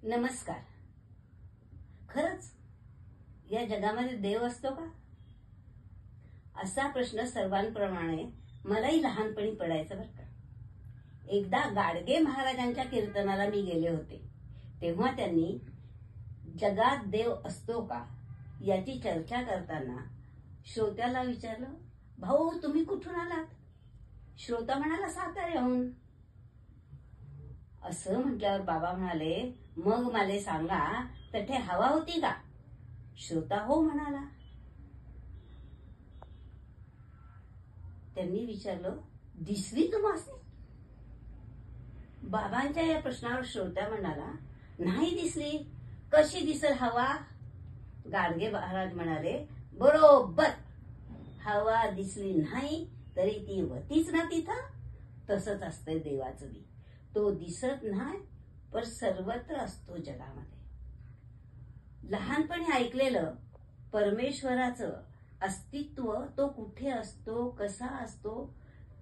नमस्कार. खरंच या जगामध्ये देव असतो का, असा प्रश्न सर्वांप्रमाणे मलाही लहानपणी पडायचा बरं का. एकदा गाडगे महाराजांच्या कीर्तनाला मी गेले होते. तेव्हा त्यांनी जगात देव असतो का याची चर्चा करताना श्रोत्याला विचारलं, भाऊ तुम्ही कुठून आलात? श्रोता म्हणाला, साताऱ्याहून. असं म्हटल्यावर बाबा म्हणाले, मग मला सांगा, तठे हवा होती का? श्रोता हो म्हणाला. त्यांनी विचारलं, दिसली तुम्हासनी? बाबांच्या या प्रश्नावर श्रोता म्हणाला, नाही दिसली. कशी दिसल हवा? गाडगे महाराज म्हणाले, बरोबर. हवा दिसली नाही तरी ती होतीच ना तिथं. तसंच असतंय देवाचं बी. तो दिसत नाही पण सर्वत्र असतो जगामध्ये. लहानपणी ऐकलेलं परमेश्वराचं अस्तित्व, तो कुठे असतो, कसा असतो,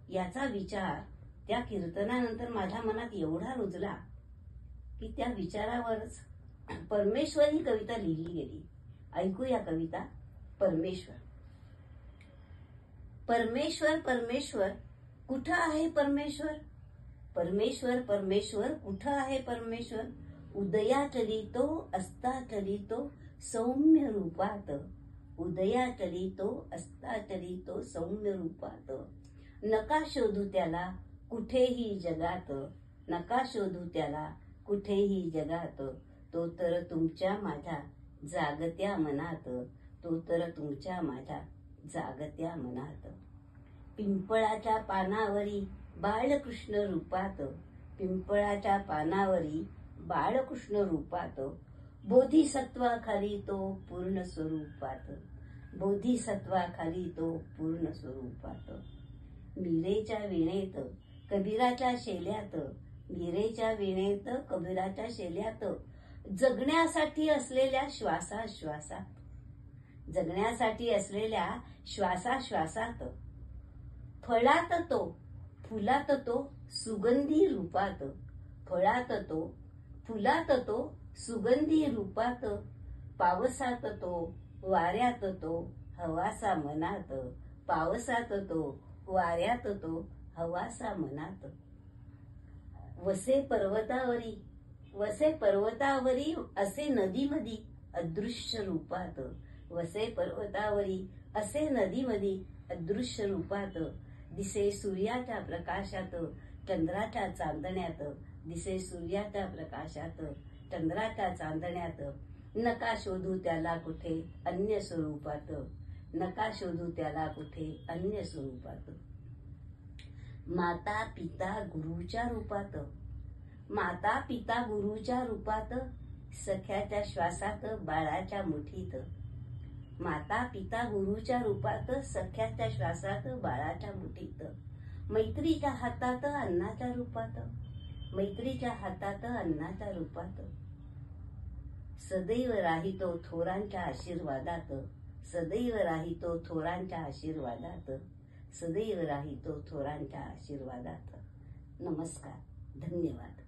याचा विचार त्या कीर्तनानंतर माझ्या मनात एवढा रुजला की त्या विचारावरच परमेश्वर ही कविता लिहिली गेली. ऐकूया कविता. परमेश्वर. परमेश्वर परमेश्वर कुठं आहे परमेश्वर? परमेश्वर परमेश्वर कुठं आहे परमेश्वर? उदयातली तो अस्तातली तो सौम्य रूपात. उदयातली तो अस्तातली तो सौम्य रूपात. नका शोधू त्याला कुठेही जगात. नका शोधू त्याला कुठेही जगात. तो तर तुमच्या माझ्या जागत्या मनात. तो तर तुमच्या माझ्या जागत्या मनात. पिंपळाच्या पानावरी बाळकृष्ण रूपात. पिंपळाच्या पानावरी बाळकृष्ण रूपात. बोधिसत्वाखाली तो पूर्ण स्वरूपात. बोधिसत्वाखाली तो पूर्ण स्वरूपात. मीरेच्या वीणेत कबीराच्या शेल्यात. मीरेच्या वीणेत कबीराच्या शेल्यात. जगण्यासाठी असलेल्या श्वासाश्वासात. जगण्यासाठी असलेल्या श्वासाश्वासात. फळात तो फुलात तो सुगंधी रूपात. फळात तो फुलात तो सुगंधी रूपात. पावसात तो वाऱ्यात तो हवासा मनात. पावसात तो वाऱ्यात तो हवासा मनात. वसे पर्वतावरी वसे पर्वतावरी असे नदीमधी अदृश्य रूपात. वसे पर्वतावरी असे नदीमधी अदृश्य रूपात. दिसे सूर्याच्या प्रकाशात चंद्राच्या चांदण्यात. दिसे सूर्याच्या प्रकाशात चंद्राच्या चांदण्यात. नका शोधू त्याला कुठे अन्य स्वरूपात. नका शोधू त्याला कुठे अन्य स्वरूपात. माता पिता गुरुच्या रूपात. माता पिता गुरुच्या रूपात. सख्याच्या श्वासात बाळाच्या मुठीत. माता पिता गुरुच्या रूपात. सख्याच्या श्वासात बाळाच्या मुठीत. मैत्रीच्या हातात अन्नाच्या रूपात. मैत्रीच्या हातात अन्नाच्या रूपात. सदैव राहितो थोरांच्या आशीर्वादात. सदैव राहितो थोरांच्या आशीर्वादात. सदैव राहितो थोरांच्या आशीर्वादात. नमस्कार. धन्यवाद.